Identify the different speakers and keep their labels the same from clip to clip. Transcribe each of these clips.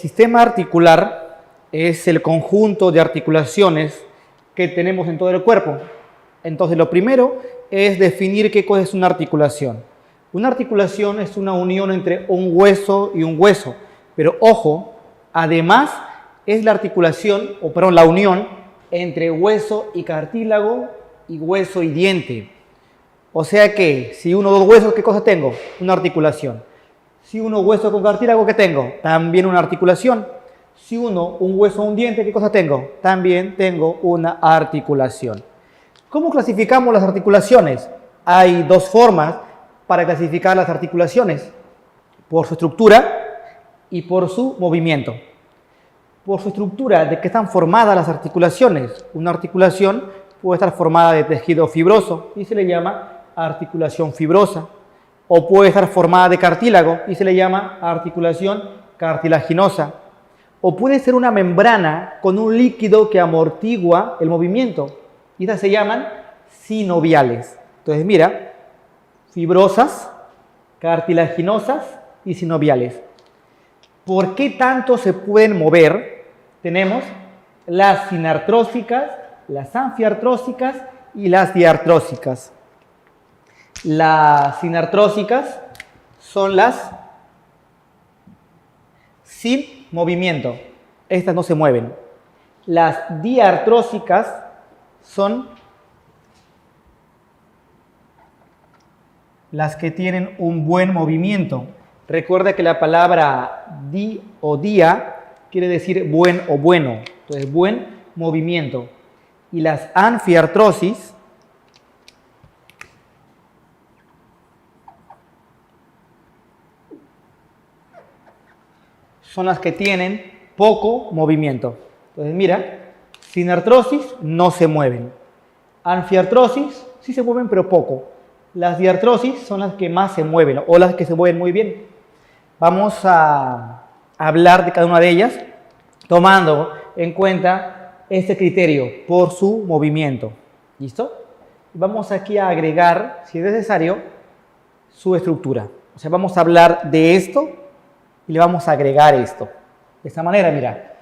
Speaker 1: sistema articular es el conjunto de articulaciones que tenemos en todo el cuerpo. Entonces, lo primero es definir qué cosa es una articulación. Una articulación es una unión entre un hueso y un hueso, pero ojo, además es la articulación, la unión entre hueso y cartílago y hueso y diente. O sea que si uno o dos huesos, ¿qué cosa tengo? Una articulación. Si uno hueso con cartílago, ¿qué tengo? También una articulación. Si uno un hueso o un diente, ¿qué cosa tengo? También tengo una articulación. ¿Cómo clasificamos las articulaciones? Hay dos formas para clasificar las articulaciones: por su estructura y por su movimiento. Por su estructura, ¿de qué están formadas las articulaciones? Una articulación puede estar formada de tejido fibroso y se le llama articulación fibrosa, o puede estar formada de cartílago y se le llama articulación cartilaginosa, o puede ser una membrana con un líquido que amortigua el movimiento y estas se llaman sinoviales. Entonces mira, fibrosas, cartilaginosas y sinoviales. ¿Por qué tanto se pueden mover? Tenemos las sinartrósicas, las anfiartrósicas y las diartrósicas. Las sinartrósicas son las sin movimiento. Estas no se mueven. Las diartrósicas son las que tienen un buen movimiento. Recuerda que la palabra di o dia quiere decir buen o bueno. Entonces, buen movimiento. Y las anfiartrosis son las que tienen poco movimiento. Entonces, mira, sinartrosis no se mueven. Anfiartrosis sí se mueven, pero poco. Las diartrosis son las que más se mueven o las que se mueven muy bien. Vamos a hablar de cada una de ellas tomando en cuenta este criterio por su movimiento. ¿Listo? Vamos aquí a agregar, si es necesario, su estructura. O sea, vamos a hablar de esto y le vamos a agregar esto. De esta manera, mira.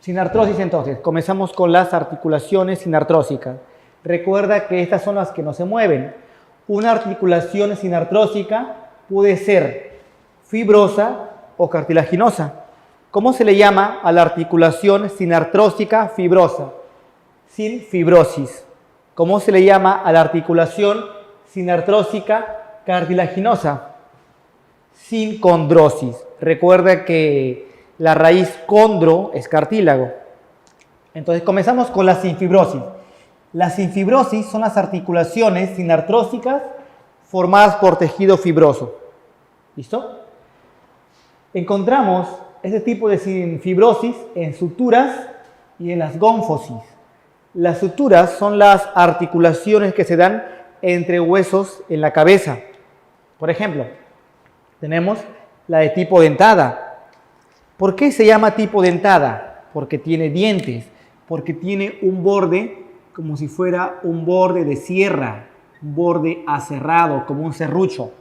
Speaker 1: Sinartrosis, entonces, comenzamos con las articulaciones sinartrósicas. Recuerda que estas son las que no se mueven. Una articulación sinartrósica puede ser fibrosa o cartilaginosa. ¿Cómo se le llama a la articulación sinartrósica fibrosa? Sin fibrosis. ¿Cómo se le llama a la articulación sinartrósica cartilaginosa? Sin condrosis. Recuerda que la raíz condro es cartílago. Entonces comenzamos con la sinfibrosis. Las sinfibrosis son las articulaciones sinartrósicas formadas por tejido fibroso. ¿Listo? Encontramos este tipo de sinfibrosis en suturas y en las gónfosis. Las suturas son las articulaciones que se dan entre huesos en la cabeza. Por ejemplo, tenemos la de tipo dentada. ¿Por qué se llama tipo dentada? Porque tiene dientes, porque tiene un borde como si fuera un borde de sierra, un borde aserrado, como un serrucho.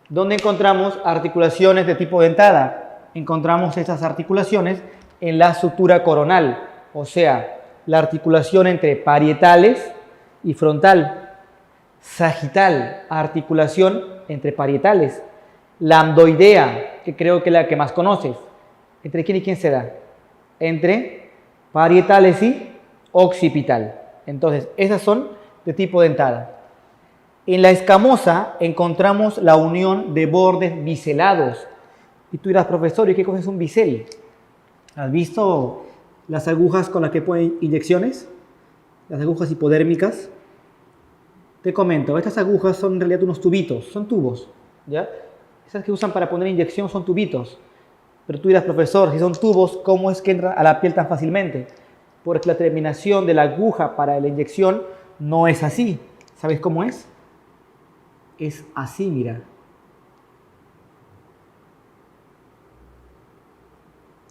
Speaker 1: ¿Dónde encontramos articulaciones de tipo dentada? Encontramos estas articulaciones en la sutura coronal, o sea, la articulación entre parietales y frontal. Sagital, articulación entre parietales. Lambdoidea, que creo que es la que más conoces. ¿Entre quién y quién se da? Entre parietales y occipital. Entonces, esas son de tipo dentada. En la escamosa encontramos la unión de bordes biselados. Y tú dirás, profesor, ¿y qué cosa es un bisel? ¿Has visto las agujas con las que ponen inyecciones? Las agujas hipodérmicas. Te comento, estas agujas son en realidad unos tubitos, son tubos, ¿ya? Esas que usan para poner inyección son tubitos. Pero tú dirás, profesor, si son tubos, ¿cómo es que entran a la piel tan fácilmente? Porque la terminación de la aguja para la inyección no es así. ¿Sabes cómo es? Es así, mira.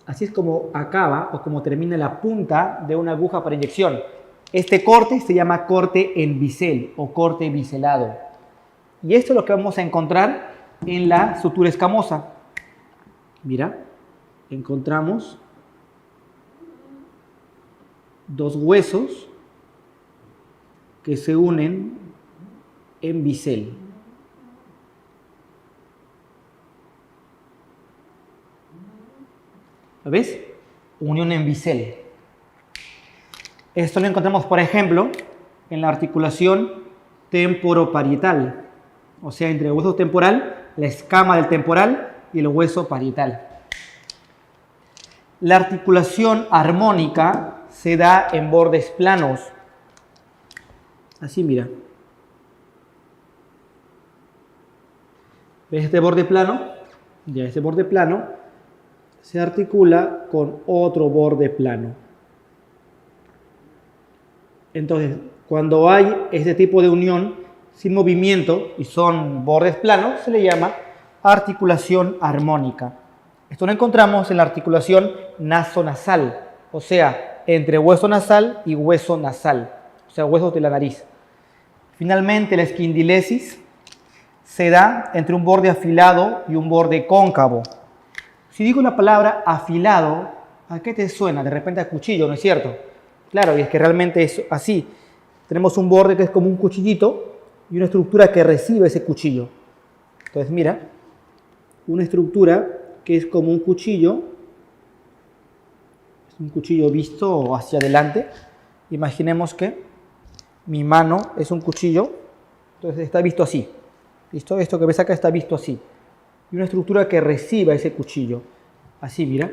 Speaker 1: Así es como acaba o como termina la punta de una aguja para inyección. Este corte se llama corte en bisel o corte biselado. Y esto es lo que vamos a encontrar en la sutura escamosa. Mira, encontramos dos huesos que se unen en bisel. ¿Lo ves? Unión en bisel. Esto lo encontramos, por ejemplo, en la articulación temporoparietal. O sea, entre el hueso temporal, la escama del temporal y el hueso parietal. La articulación armónica se da en bordes planos. Así, mira. ¿Ves este borde plano? Ya este borde plano se articula con otro borde plano. Entonces, cuando hay este tipo de unión sin movimiento y son bordes planos, se le llama articulación armónica. Esto lo encontramos en la articulación nasonasal, o sea, entre hueso nasal y hueso nasal, o sea, huesos de la nariz. Finalmente, la esquindilesis se da entre un borde afilado y un borde cóncavo. Si digo la palabra afilado, ¿a qué te suena? De repente a cuchillo, ¿no es cierto? Claro, y es que realmente es así. Tenemos un borde que es como un cuchillito y una estructura que recibe ese cuchillo. Entonces, mira, una estructura que es como un cuchillo. Es un cuchillo visto hacia adelante. Imaginemos que mi mano es un cuchillo, entonces está visto así. ¿Listo? Esto que ves acá está visto así. Y una estructura que reciba ese cuchillo. Así, mira.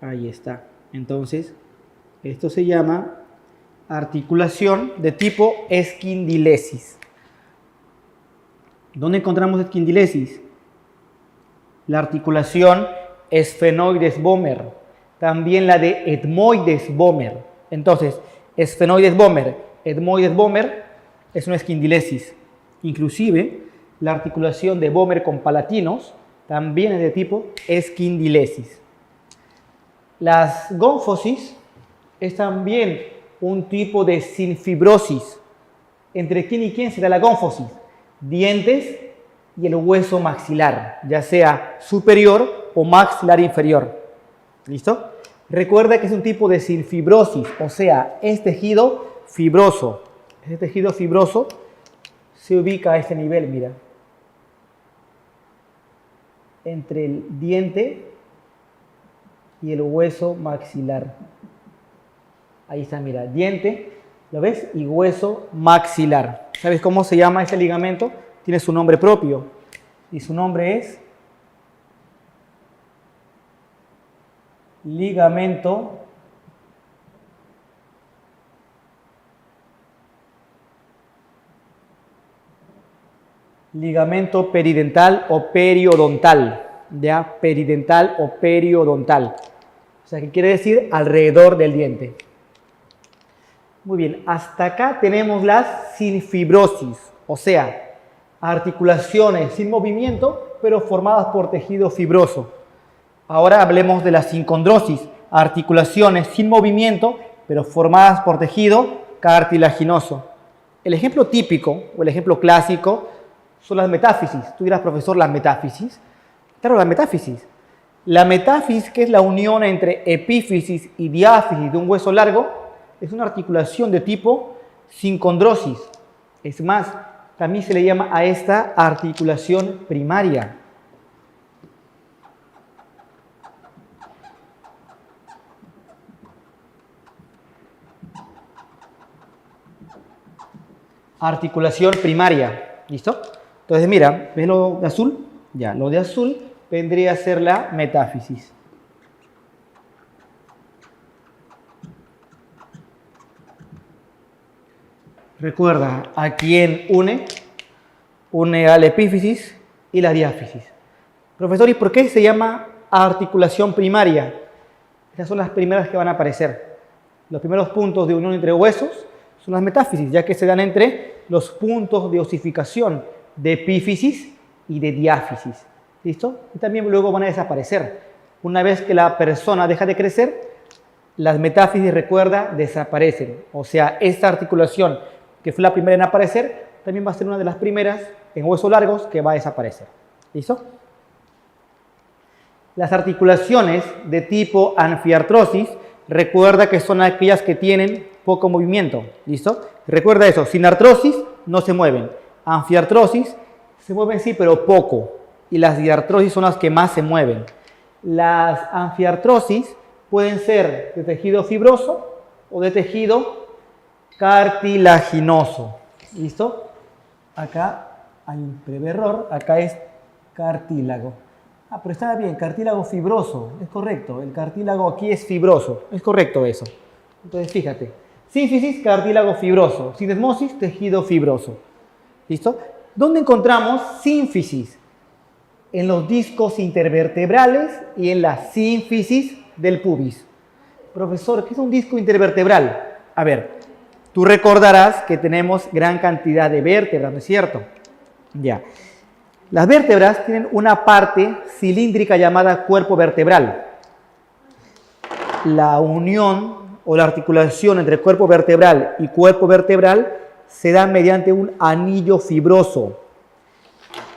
Speaker 1: Ahí está. Entonces, esto se llama articulación de tipo esquindilesis. ¿Dónde encontramos esquindilesis? La articulación esfenoides-Bomer. También la de etmoides-Bomer. Entonces, esfenoides-Bomer, etmoides-Bomer es una esquindilesis. Inclusive, la articulación de Bomer con palatinos también es de tipo esquindilesis. Las gónfosis es también un tipo de sinfibrosis. ¿Entre quién y quién será la gónfosis? Dientes y el hueso maxilar, ya sea superior o maxilar inferior. ¿Listo? Recuerda que es un tipo de sinfibrosis, o sea, es tejido fibroso. Este tejido fibroso se ubica a este nivel, mira. Entre el diente y el hueso maxilar. Ahí está, mira, diente, ¿lo ves? Y hueso maxilar. ¿Sabes cómo se llama ese ligamento? Tiene su nombre propio. Y su nombre es ligamento peridental o periodontal. ¿Ya? Peridental o periodontal. O sea, ¿qué quiere decir? Alrededor del diente. Muy bien, hasta acá tenemos las sinfibrosis, o sea, articulaciones sin movimiento, pero formadas por tejido fibroso. Ahora hablemos de la sincondrosis, articulaciones sin movimiento, pero formadas por tejido cartilaginoso. El ejemplo típico o el ejemplo clásico son las metáfisis. Tú dirás, profesor, ¿las metáfisis? Claro, la metáfisis. La metáfisis, que es la unión entre epífisis y diáfisis de un hueso largo, es una articulación de tipo sincondrosis. Es más, también se le llama a esta articulación primaria. Articulación primaria. ¿Listo? Entonces, mira, ¿ves lo de azul? Ya, lo de azul vendría a ser la metáfisis. Recuerda, ¿a quién une? Une a la epífisis y la diáfisis. Profesor, ¿y por qué se llama articulación primaria? Estas son las primeras que van a aparecer. Los primeros puntos de unión entre huesos son las metáfisis, ya que se dan entre los puntos de osificación de epífisis y de diáfisis. ¿Listo? Y también luego van a desaparecer. Una vez que la persona deja de crecer, las metáfisis, recuerda, desaparecen. O sea, esta articulación que fue la primera en aparecer, también va a ser una de las primeras en huesos largos que va a desaparecer. ¿Listo? Las articulaciones de tipo anfiartrosis, recuerda que son aquellas que tienen poco movimiento. ¿Listo? Recuerda eso, sin artrosis no se mueven. Anfiartrosis se mueven sí, pero poco. Y las diartrosis son las que más se mueven. Las anfiartrosis pueden ser de tejido fibroso o de tejido cartilaginoso. ¿Listo? Acá hay un breve error, acá es cartílago. Ah, pero estaba bien, cartílago fibroso, es correcto. El cartílago aquí es fibroso, es correcto eso. Entonces fíjate, sínfisis, cartílago fibroso, sindesmosis, tejido fibroso. ¿Listo? ¿Dónde encontramos sínfisis? En los discos intervertebrales y en la sínfisis del pubis. Profesor, ¿qué es un disco intervertebral? A ver, tú recordarás que tenemos gran cantidad de vértebras, ¿no es cierto? Ya. Las vértebras tienen una parte cilíndrica llamada cuerpo vertebral. La unión o la articulación entre cuerpo vertebral y cuerpo vertebral se da mediante un anillo fibroso.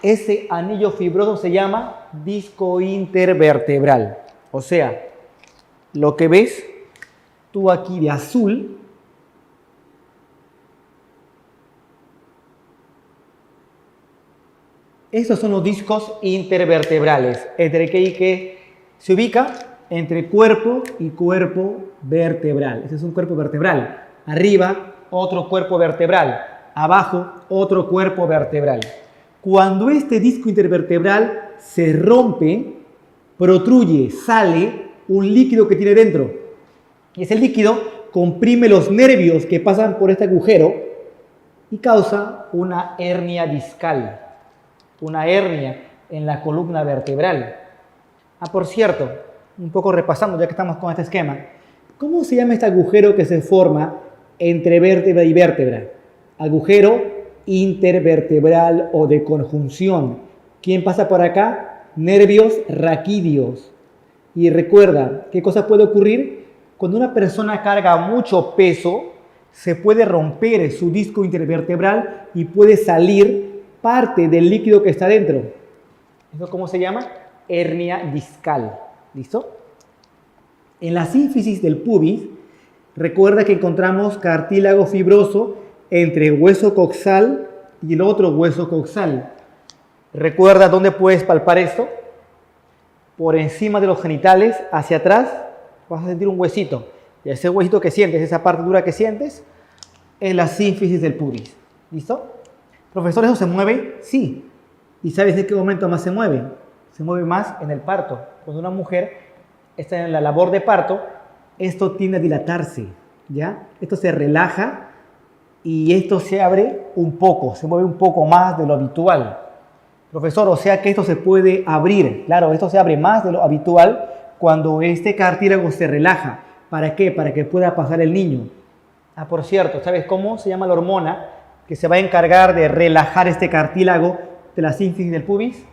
Speaker 1: Ese anillo fibroso se llama disco intervertebral. O sea, lo que ves tú aquí de azul estos son los discos intervertebrales. ¿Entre qué y qué se ubica? Entre cuerpo y cuerpo vertebral. Ese es un cuerpo vertebral. Arriba, otro cuerpo vertebral. Abajo, otro cuerpo vertebral. Cuando este disco intervertebral se rompe, protruye, sale un líquido que tiene dentro. Y ese líquido comprime los nervios que pasan por este agujero y causa una hernia discal. Una hernia en la columna vertebral. Ah, por cierto, un poco repasando ya que estamos con este esquema. ¿Cómo se llama este agujero que se forma entre vértebra y vértebra? Agujero intervertebral o de conjunción. ¿Quién pasa por acá? Nervios raquídeos. Y recuerda, ¿qué cosa puede ocurrir? Cuando una persona carga mucho peso, se puede romper su disco intervertebral y puede salir parte del líquido que está dentro. ¿Eso cómo se llama? Hernia discal. ¿Listo? En la sínfisis del pubis, recuerda que encontramos cartílago fibroso entre hueso coxal y el otro hueso coxal. ¿Recuerda dónde puedes palpar esto? Por encima de los genitales, hacia atrás, vas a sentir un huesito. Y ese huesito que sientes, esa parte dura que sientes, es la sínfisis del pubis. ¿Listo? Profesor, ¿eso se mueve? Sí. ¿Y sabes de qué momento más se mueve? Se mueve más en el parto. Cuando una mujer está en la labor de parto, esto tiende a dilatarse, ¿ya? Esto se relaja y esto se abre un poco, se mueve un poco más de lo habitual. Profesor, o sea que esto se puede abrir. Claro, esto se abre más de lo habitual cuando este cartílago se relaja. ¿Para qué? Para que pueda pasar el niño. Ah, por cierto, ¿sabes cómo se llama la hormona que se va a encargar de relajar este cartílago de la sínfisis del pubis?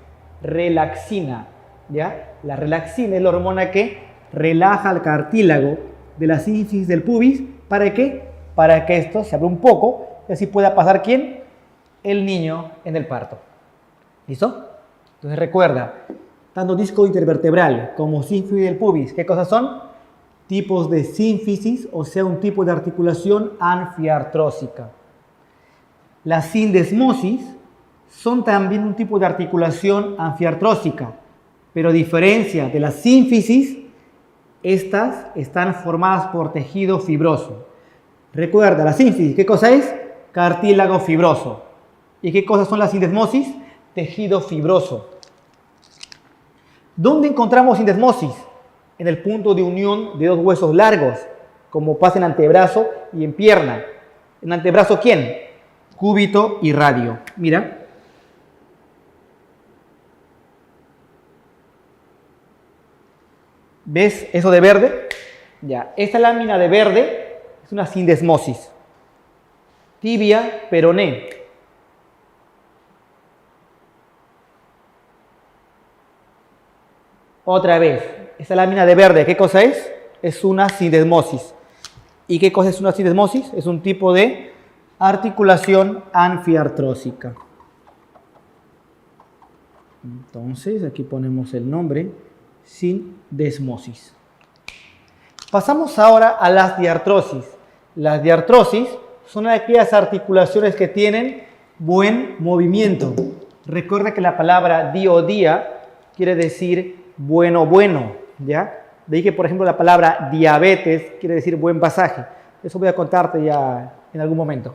Speaker 1: Relaxina, ¿ya? La relaxina es la hormona que relaja el cartílago de la sínfisis del pubis. ¿Para qué? Para que esto se abra un poco y así pueda pasar ¿quién? El niño en el parto. ¿Listo? Entonces recuerda, tanto disco intervertebral como sínfisis del pubis, ¿qué cosas son? Tipos de sínfisis, o sea, un tipo de articulación anfiartrósica. Las sindesmosis son también un tipo de articulación anfiartrósica, pero a diferencia de la sínfisis, estas están formadas por tejido fibroso. Recuerda, la sínfisis, ¿qué cosa es? Cartílago fibroso. ¿Y qué cosas son las sindesmosis? Tejido fibroso. ¿Dónde encontramos sindesmosis? En el punto de unión de dos huesos largos, como pasa en antebrazo y en pierna. ¿En antebrazo quién? Cúbito y radio. Mira. ¿Ves eso de verde? Ya, esta lámina de verde es una sindesmosis. Tibia, peroné. Otra vez, esta lámina de verde, ¿qué cosa es? Es una sindesmosis. ¿Y qué cosa es una sindesmosis? Es un tipo de articulación anfiartrósica. Entonces, aquí ponemos el nombre, sindesmosis. Pasamos ahora a las diartrosis. Las diartrosis son aquellas articulaciones que tienen buen movimiento. Recuerda que la palabra di o día quiere decir bueno, bueno, ¿ya? De ahí que, por ejemplo, la palabra diabetes quiere decir buen pasaje. Eso voy a contarte ya en algún momento.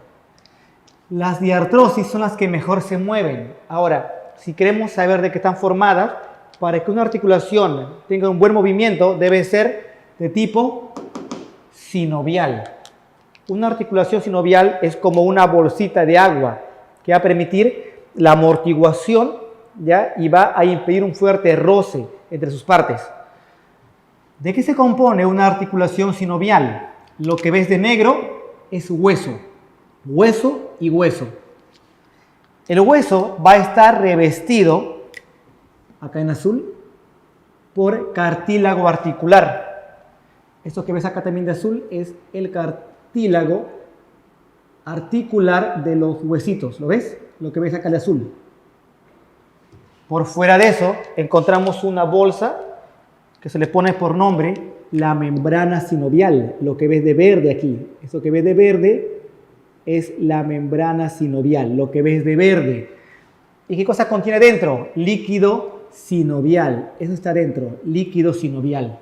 Speaker 1: Las diartrosis son las que mejor se mueven. Ahora, si queremos saber de qué están formadas, para que una articulación tenga un buen movimiento, debe ser de tipo sinovial. Una articulación sinovial es como una bolsita de agua que va a permitir la amortiguación, ¿ya? Y va a impedir un fuerte roce entre sus partes. ¿De qué se compone una articulación sinovial? Lo que ves de negro es hueso, hueso y hueso. El hueso va a estar revestido, acá en azul, por cartílago articular. Esto que ves acá también de azul es el cartílago articular de los huesitos. ¿Lo ves? Lo que ves acá de azul. Por fuera de eso encontramos una bolsa que se le pone por nombre la membrana sinovial. Lo que ves de verde aquí. Eso que ves de verde es la membrana sinovial. Lo que ves de verde. ¿Y qué cosa contiene dentro? Líquido sinovial. Eso está dentro. Líquido sinovial.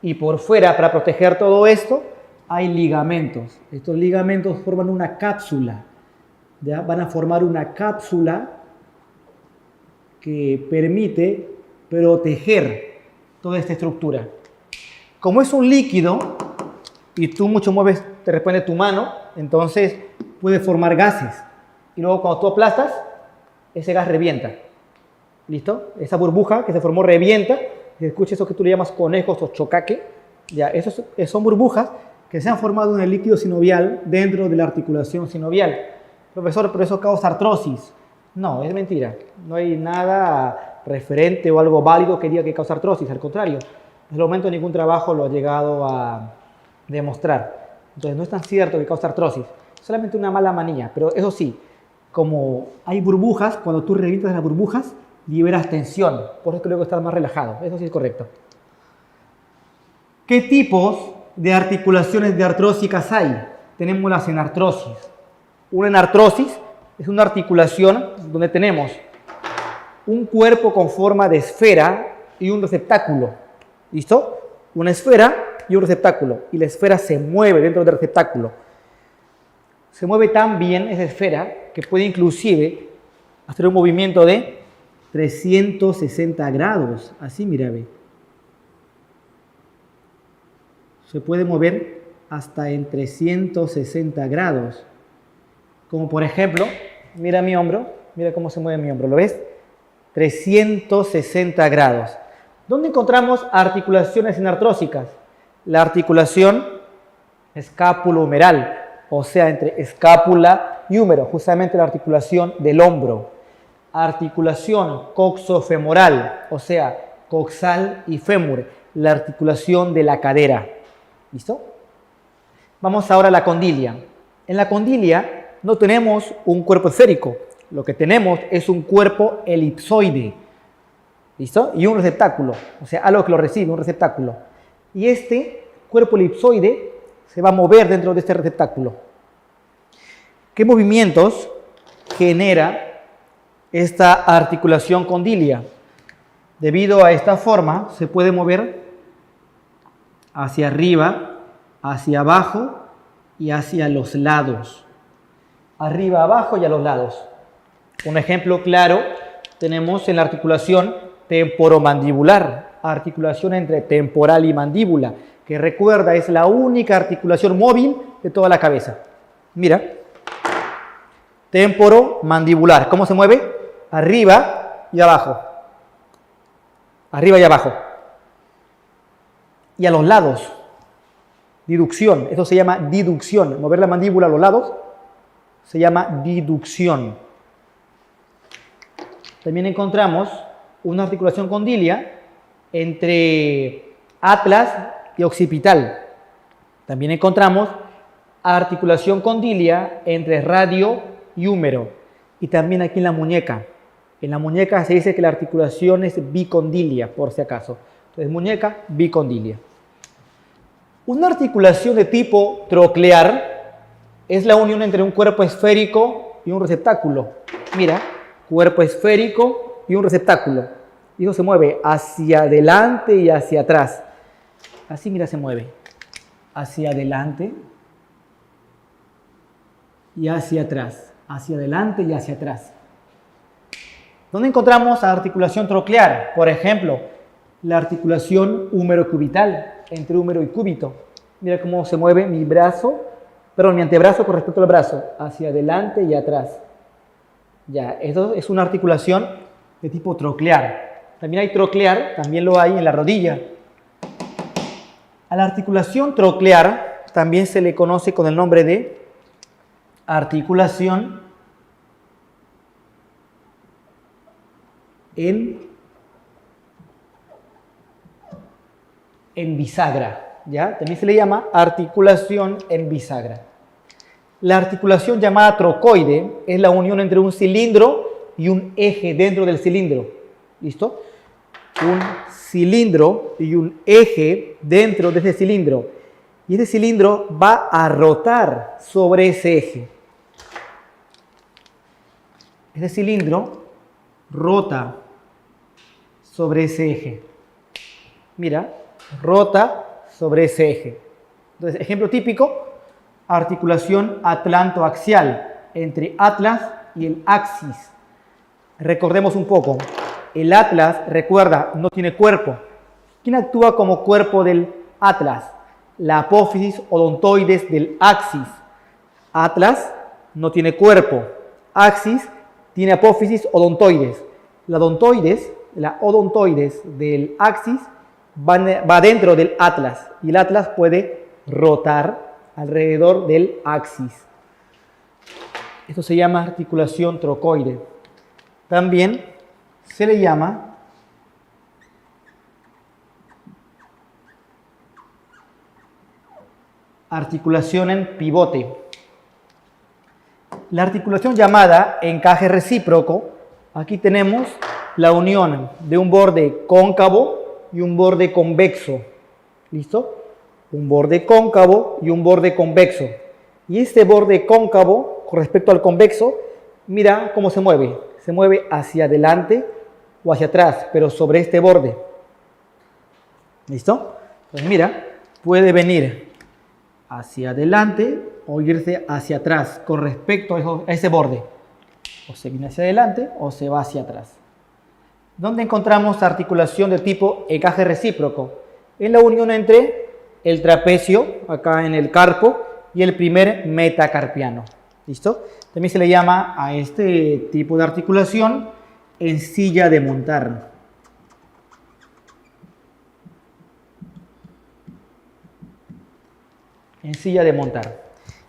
Speaker 1: Y por fuera, para proteger todo esto, hay ligamentos. Estos ligamentos forman una cápsula. ¿Ya? Van a formar una cápsula que permite proteger toda esta estructura. Como es un líquido y tú mucho mueves de repente tu mano, entonces puede formar gases. Y luego cuando tú aplastas, ese gas revienta. ¿Listo? Esa burbuja que se formó revienta. Escucha eso que tú le llamas conejos o chocaque. Ya, esos son burbujas que se han formado en el líquido sinovial dentro de la articulación sinovial. Profesor, ¿pero eso causa artrosis? No, es mentira. No hay nada referente o algo válido que diga que causa artrosis. Al contrario, en el momento ningún trabajo lo ha llegado a demostrar. Entonces no es tan cierto que causa artrosis. Solamente una mala manía. Pero eso sí, como hay burbujas, cuando tú revientas las burbujas, liberas tensión. Por eso luego estás más relajado. Eso sí es correcto. ¿Qué tipos de articulaciones diartrósicas hay? Tenemos las enartrosis. Una enartrosis es una articulación donde tenemos un cuerpo con forma de esfera y un receptáculo. ¿Listo? Una esfera y un receptáculo. Y la esfera se mueve dentro del receptáculo. Se mueve tan bien esa esfera que puede inclusive hacer un movimiento de 360 grados. Así, mira, ve. Se puede mover hasta en 360 grados. Como por ejemplo, mira mi hombro, mira cómo se mueve mi hombro, ¿lo ves? 360 grados. ¿Dónde encontramos articulaciones enartrósicas? La articulación escápulo-humeral, o sea, entre escápula y húmero, justamente la articulación del hombro. Articulación coxofemoral, o sea, coxal y fémur, la articulación de la cadera. ¿Listo? Vamos ahora a la condilia. En la condilia no tenemos un cuerpo esférico, lo que tenemos es un cuerpo elipsoide, ¿listo? Y un receptáculo, o sea, algo que lo recibe, un receptáculo. Y este cuerpo elipsoide se va a mover dentro de este receptáculo. ¿Qué movimientos genera esta articulación condilia? Debido a esta forma, se puede mover hacia arriba, hacia abajo y hacia los lados. Arriba, abajo y a los lados. Un ejemplo claro tenemos en la articulación temporomandibular, articulación entre temporal y mandíbula, que recuerda es la única articulación móvil de toda la cabeza. Mira, temporomandibular, ¿cómo se mueve? Arriba y abajo. Arriba y abajo. Y a los lados, diducción, eso se llama diducción, mover la mandíbula a los lados se llama diducción. También encontramos una articulación condilia entre atlas y occipital. También encontramos articulación condilia entre radio y húmero. Y también aquí en la muñeca. En la muñeca se dice que la articulación es bicondilia, por si acaso. Entonces, muñeca, bicondilia. Una articulación de tipo troclear es la unión entre un cuerpo esférico y un receptáculo. Mira, cuerpo esférico y un receptáculo. Y eso se mueve hacia adelante y hacia atrás. Así, mira, se mueve. Hacia adelante y hacia atrás. Hacia adelante y hacia atrás. ¿Dónde encontramos la articulación troclear? Por ejemplo, la articulación húmero-cubital, entre húmero y cúbito. Mira cómo se mueve mi brazo, perdón, mi antebrazo con respecto al brazo, hacia adelante y atrás. Ya, esto es una articulación de tipo troclear. También hay troclear, también lo hay en la rodilla. A la articulación troclear también se le conoce con el nombre de articulación en bisagra, ¿ya? También se le llama articulación en bisagra. La articulación llamada trocoide es la unión entre un cilindro y un eje dentro del cilindro. ¿Listo? Un cilindro y un eje dentro de ese cilindro. Y ese cilindro va a rotar sobre ese eje. Ese cilindro rota sobre ese eje. Mira, rota sobre ese eje. Entonces, ejemplo típico, articulación atlantoaxial entre atlas y el axis. Recordemos un poco. El atlas, recuerda, no tiene cuerpo. ¿Quién actúa como cuerpo del atlas? La apófisis odontoides del axis. Atlas no tiene cuerpo. Axis tiene apófisis odontoides. La odontoides del axis va dentro del atlas y el atlas puede rotar alrededor del axis. Esto se llama articulación trocoide. También se le llama articulación en pivote. La articulación llamada encaje recíproco, aquí tenemos la unión de un borde cóncavo y un borde convexo. ¿Listo? Un borde cóncavo y un borde convexo. Y este borde cóncavo, con respecto al convexo, mira cómo se mueve. Se mueve hacia adelante o hacia atrás, pero sobre este borde. ¿Listo? Pues mira, puede venir hacia adelante o irse hacia atrás con respecto a ese borde. O se viene hacia adelante o se va hacia atrás. ¿Dónde encontramos articulación de tipo encaje recíproco? En la unión entre el trapecio, acá en el carpo, y el primer metacarpiano. ¿Listo? También se le llama a este tipo de articulación en silla de montar. En silla de montar.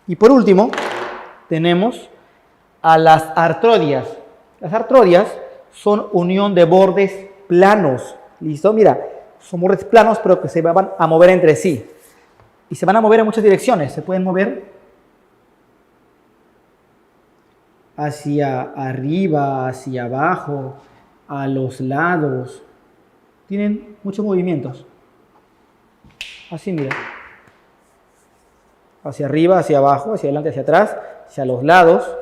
Speaker 1: Y por último, tenemos a las artrodias. Las artrodias son unión de bordes planos. ¿Listo? Mira, son bordes planos, pero que se van a mover entre sí. Y se van a mover en muchas direcciones. Se pueden mover hacia arriba, hacia abajo, a los lados. Tienen muchos movimientos. Así, mira. Hacia arriba, hacia abajo, hacia adelante, hacia atrás, hacia los lados.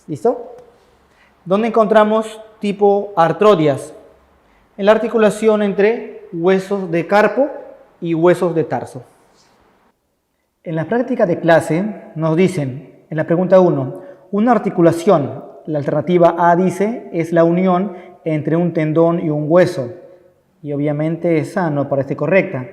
Speaker 1: ¿Listo? ¿Dónde encontramos tipo artrodias? En la articulación entre huesos de carpo y huesos de tarso. En la práctica de clase nos dicen, en la pregunta 1, una articulación, la alternativa A dice, es la unión entre un tendón y un hueso. Y obviamente esa no parece correcta.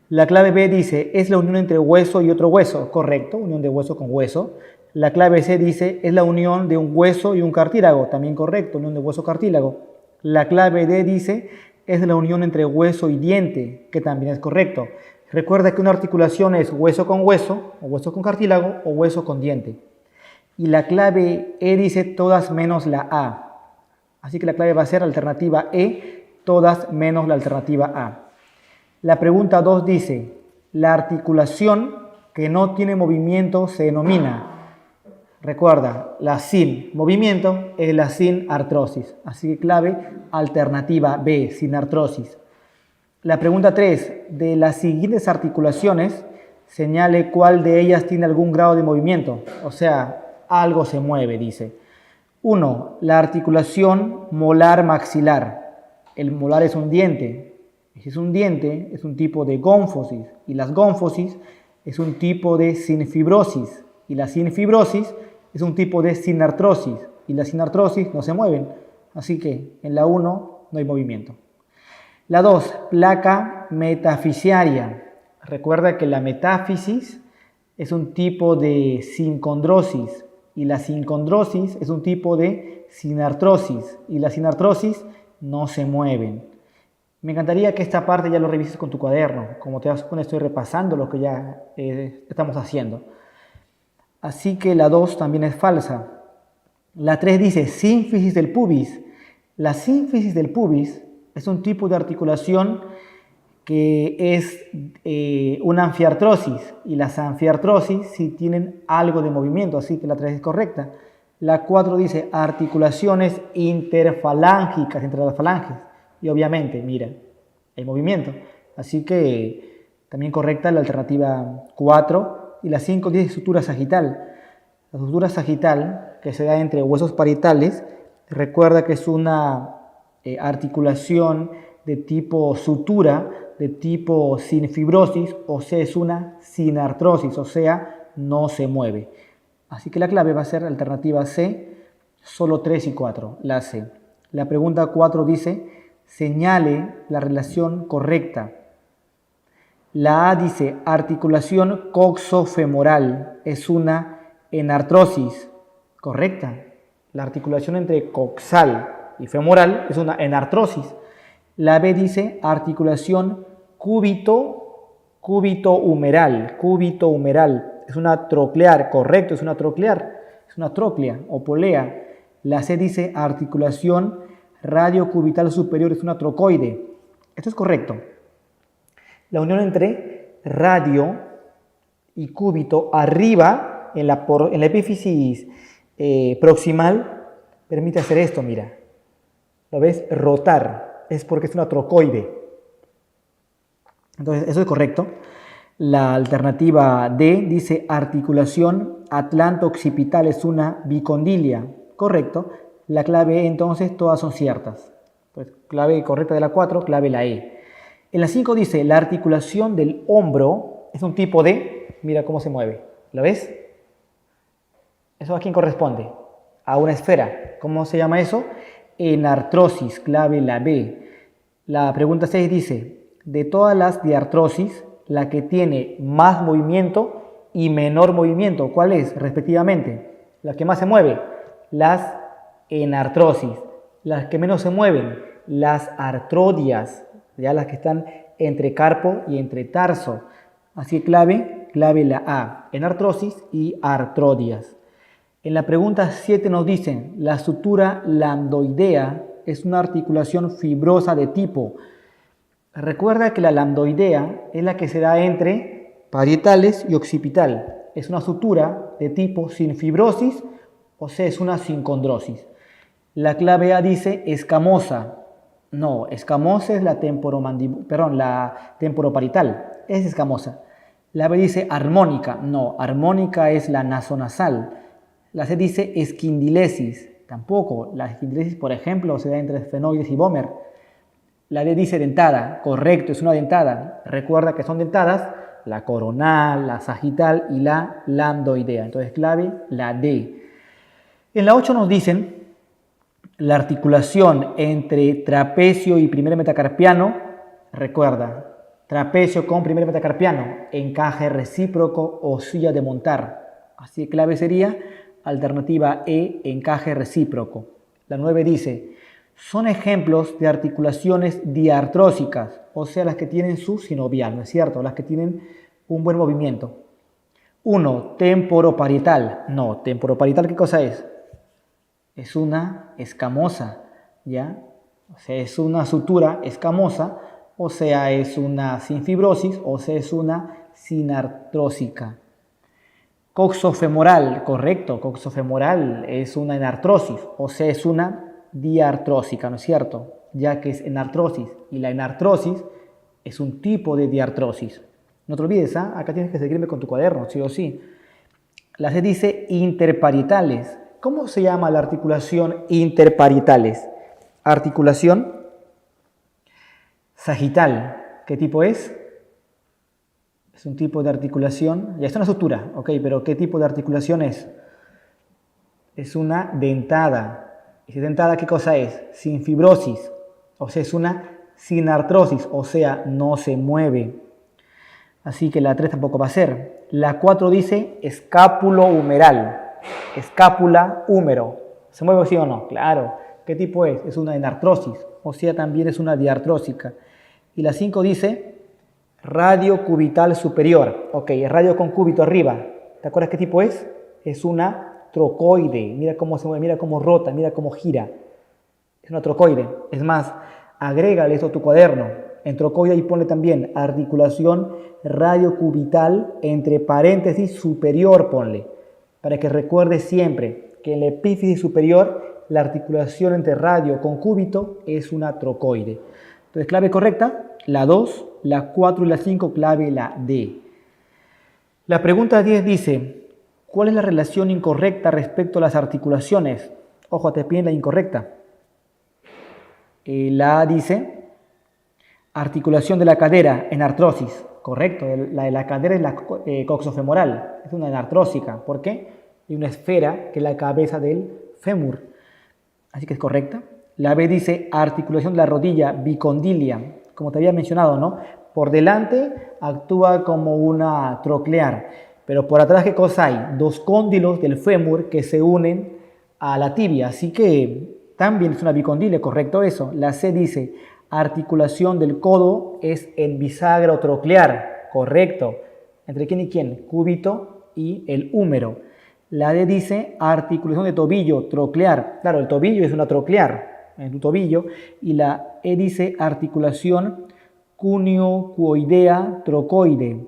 Speaker 1: La clave B dice, es la unión entre hueso y otro hueso. Correcto, unión de hueso con hueso. La clave C dice, es la unión de un hueso y un cartílago. También correcto, unión de hueso-cartílago. La clave D dice, es la unión entre hueso y diente, que también es correcto. Recuerda que una articulación es hueso con hueso, o hueso con cartílago, o hueso con diente. Y la clave E dice todas menos la A. Así que la clave va a ser alternativa E, todas menos la alternativa A. La pregunta 2 dice, la articulación que no tiene movimiento se denomina, recuerda, la sin movimiento es la sin artrosis. Así que clave alternativa B, sin artrosis. La pregunta 3, de las siguientes articulaciones, señale cuál de ellas tiene algún grado de movimiento, o sea, algo se mueve, dice. 1. La articulación molar maxilar. El molar es un diente. Si es un diente, es un tipo de gónfosis, y las gónfosis es un tipo de sinfibrosis, y la sinfibrosis es un tipo de sinartrosis, y las sinartrosis no se mueven, así que en la 1 no hay movimiento. La 2, placa metafisiaria. Recuerda que la metáfisis es un tipo de sincondrosis, y la sincondrosis es un tipo de sinartrosis, y la sinartrosis no se mueven. Me encantaría que esta parte ya lo revises con tu cuaderno. Como te das cuenta, estoy repasando lo que ya estamos haciendo. Así que la 2 también es falsa. La 3 dice sínfisis del pubis. La sínfisis del pubis es un tipo de articulación que es una anfiartrosis, y las anfiartrosis sí tienen algo de movimiento, así que la 3 es correcta. La 4 dice articulaciones interfalángicas entre las falanges, y obviamente, mira, hay movimiento, así que también correcta la alternativa 4. Y la 5 dice sutura sagital. La sutura sagital, que se da entre huesos parietales, recuerda que es una articulación de tipo sutura, de tipo sinfibrosis, o sea, es una sinartrosis, o sea, no se mueve. Así que la clave va a ser alternativa C, solo 3 y 4, la C. La pregunta 4 dice, señale la relación correcta. La A dice, articulación coxofemoral, es una enartrosis, correcta. La articulación entre coxal y femoral es una enartrosis. La B dice articulación cúbito-humeral, es una troclear, correcto, es una troclea o polea. La C dice articulación radiocubital superior, es una trocoide. Esto es correcto. La unión entre radio y cúbito arriba en la epífisis proximal permite hacer esto, mira. ¿Lo ves? Rotar. Es porque es una trocoide. Entonces, eso es correcto. La alternativa D dice articulación atlanto-occipital, es una bicondilia. Correcto. La clave E, entonces, todas son ciertas. Pues, clave correcta de la 4, clave la E. En la 5 dice la articulación del hombro es un tipo de, mira cómo se mueve. ¿Lo ves? ¿Eso a quién corresponde? A una esfera. ¿Cómo se llama eso? Enartrosis, clave la B. La pregunta 6 dice, de todas las diartrosis, la que tiene más movimiento y menor movimiento, ¿cuál es respectivamente? La que más se mueve, las enartrosis. Las que menos se mueven, las artrodias, ya las que están entre carpo y entre tarso. Así que clave la A, enartrosis y artrodias. En la pregunta 7 nos dicen, la sutura lambdoidea es una articulación fibrosa de tipo. Recuerda que la lambdoidea es la que se da entre parietales y occipital. Es una sutura de tipo sin fibrosis, o sea, es una sincondrosis. La clave A dice escamosa. No, escamosa es la temporoparital. Es escamosa. La B dice armónica. No, armónica es la nasonasal. La C dice esquindilesis. Tampoco. La esquindilesis, por ejemplo, se da entre esfenoides y vómer. La D dice dentada. Correcto, es una dentada. Recuerda que son dentadas la coronal, la sagital y la lambdoidea. Entonces, clave la D. En la 8 nos dicen la articulación entre trapecio y primer metacarpiano. Recuerda, trapecio con primer metacarpiano, encaje recíproco o silla de montar. Así que clave sería alternativa E, encaje recíproco. La 9 dice, son ejemplos de articulaciones diartrósicas, o sea, las que tienen su sinovial, ¿no es cierto? Las que tienen un buen movimiento. 1. Temporoparietal. No, temporoparietal, ¿qué cosa es? Es una escamosa, ¿ya? O sea, es una sutura escamosa, o sea, es una sinfibrosis, o sea, es una sinartrósica. Coxofemoral, correcto, coxofemoral es una enartrosis, o sea, es una diartrósica, ¿no es cierto? Ya que es enartrosis, y la enartrosis es un tipo de diartrosis. No te olvides, ¿ah? Acá tienes que seguirme con tu cuaderno, sí o sí. La C dice interparietales. ¿Cómo se llama la articulación interparietales? Articulación sagital. ¿Qué tipo es? Es un tipo de articulación, ya está una sutura, ok, pero ¿qué tipo de articulación es? Es una dentada. ¿Y si dentada qué cosa es? Sin fibrosis, o sea, es una sinartrosis, o sea, no se mueve. Así que la 3 tampoco va a ser. La 4 dice escápulo-humeral. Escápula, húmero. ¿Se mueve sí o no? Claro. ¿Qué tipo es? Es una enartrosis, o sea, también es una diartrósica. Y la 5 dice radio cubital superior. Ok, radio con cúbito arriba. ¿Te acuerdas qué tipo es? Es una trocoide. Mira cómo se mueve, mira cómo rota, mira cómo gira. Es una trocoide. Es más, agrégale esto a tu cuaderno. En trocoide y ponle también articulación radiocubital entre paréntesis superior, ponle. Para que recuerdes siempre que en la epífisis superior la articulación entre radio con cúbito es una trocoide. Entonces, clave correcta, la 2, la 4 y la 5, clave la D. La pregunta 10 dice, ¿cuál es la relación incorrecta respecto a las articulaciones? Ojo, te piden la incorrecta. La A dice, articulación de la cadera en artrosis. Correcto, la de la cadera es la coxofemoral, es una enartrósica. ¿Por qué? Hay una esfera que es la cabeza del fémur. Así que es correcta. La B dice articulación de la rodilla bicondilia, como te había mencionado, ¿no? Por delante actúa como una troclear, pero por atrás, ¿qué cosa hay? Dos cóndilos del fémur que se unen a la tibia, así que también es una bicondilia, correcto eso. La C dice articulación del codo es en bisagra o troclear, correcto. ¿Entre quién y quién? Cúbito y el húmero. La D dice articulación de tobillo, troclear. Claro, el tobillo es una troclear en tu tobillo. Y la E dice articulación cuneo-cuoidea trocoide.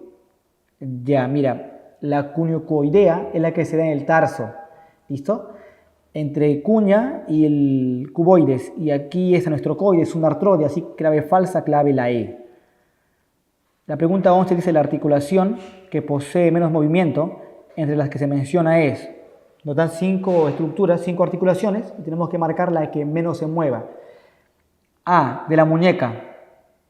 Speaker 1: Ya, mira, la cuneo-cuoidea es la que se da en el tarso. ¿Listo? Entre cuña y el cuboides. Y aquí es nuestro trocoide, es un artrode, así que clave falsa, clave la E. La pregunta 11 dice la articulación que posee menos movimiento. Entre las que se menciona es, nos dan 5 estructuras, 5 articulaciones, y tenemos que marcar la que menos se mueva. A, de la muñeca.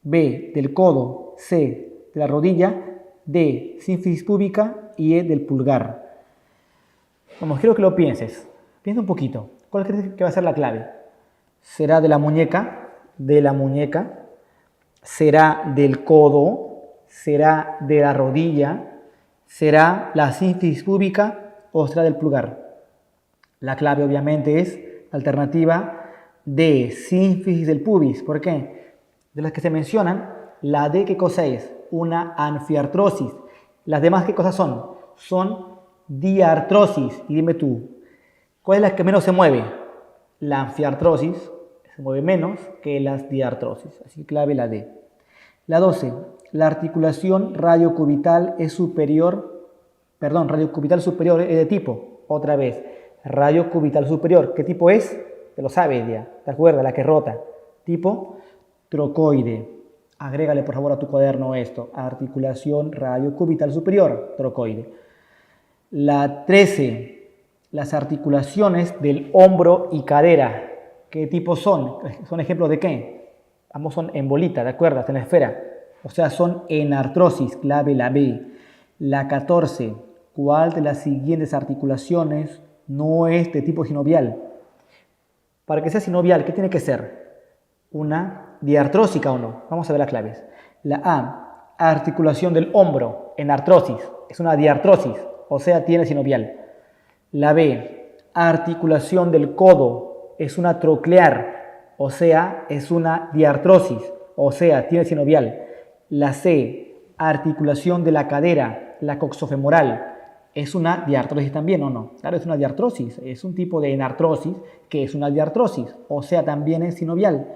Speaker 1: B, del codo. C, de la rodilla. D, sínfisis púbica. Y E, del pulgar. Vamos, quiero que lo pienses. Piensa un poquito. ¿Cuál crees que va a ser la clave? ¿Será de la muñeca? De la muñeca. ¿Será del codo? ¿Será de la rodilla? ¿Será la sínfisis púbica o será del pulgar? La clave obviamente es alternativa D, sínfisis del pubis. ¿Por qué? De las que se mencionan, la D, ¿qué cosa es? Una anfiartrosis. Las demás, ¿qué cosas son? Son diartrosis. Y dime tú, ¿cuál es la que menos se mueve? La anfiartrosis se mueve menos que las diartrosis. Así que clave la D. La 12. La articulación radiocubital es superior, radiocubital superior es de tipo, otra vez, radiocubital superior. ¿Qué tipo es? Te lo sabes ya, ¿te acuerdas? La que rota. Tipo trocoide. Agrégale por favor a tu cuaderno esto, articulación radiocubital superior, trocoide. La 13. Las articulaciones del hombro y cadera. ¿Qué tipo son? ¿Son ejemplos de qué? Ambos son en bolita, ¿de acuerdo? En la esfera. O sea, son enartrosis, clave la B. La 14. ¿Cuál de las siguientes articulaciones no es de tipo sinovial? Para que sea sinovial, ¿qué tiene que ser? ¿Una diartrósica o no? Vamos a ver las claves. La A, articulación del hombro, enartrosis. Es una diartrosis, o sea, tiene sinovial. La B, articulación del codo, es una troclear, o sea, es una diartrosis, o sea, tiene sinovial. La C, articulación de la cadera, la coxofemoral, ¿es una diartrosis también o no? Claro, es una diartrosis, es un tipo de enartrosis que es una diartrosis, o sea, también es sinovial.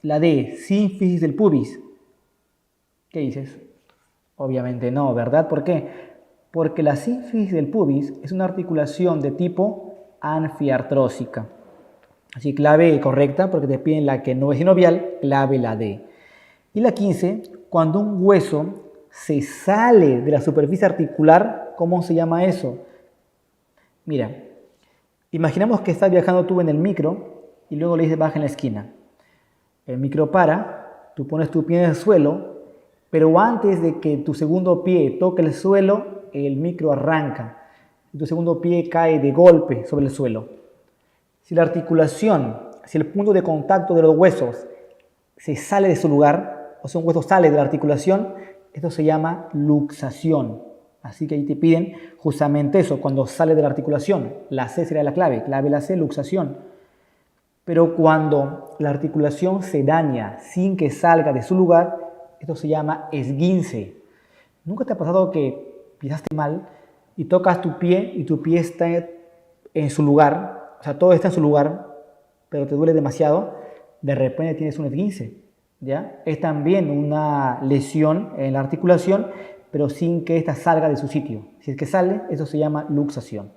Speaker 1: La D, sínfisis del pubis. ¿Qué dices? Obviamente no, ¿verdad? ¿Por qué? Porque la sínfisis del pubis es una articulación de tipo anfiartrósica. Así, clave correcta, porque te piden la que no es sinovial, clave la D. Y la 15, cuando un hueso se sale de la superficie articular, ¿cómo se llama eso? Mira, imaginamos que estás viajando tú en el micro y luego le dices baja en la esquina. El micro para, tú pones tu pie en el suelo, pero antes de que tu segundo pie toque el suelo, el micro arranca. Y tu segundo pie cae de golpe sobre el suelo. Si la articulación, si el punto de contacto de los huesos se sale de su lugar, o sea, un hueso sale de la articulación, esto se llama luxación. Así que ahí te piden justamente eso, cuando sale de la articulación. La C será la clave la C, luxación. Pero cuando la articulación se daña sin que salga de su lugar, esto se llama esguince. ¿Nunca te ha pasado que pisaste mal y tocas tu pie y tu pie está en su lugar? O sea, todo está en su lugar, pero te duele demasiado, de repente tienes un esguince, ¿ya? Es también una lesión en la articulación, pero sin que ésta salga de su sitio. Si es que sale, eso se llama luxación.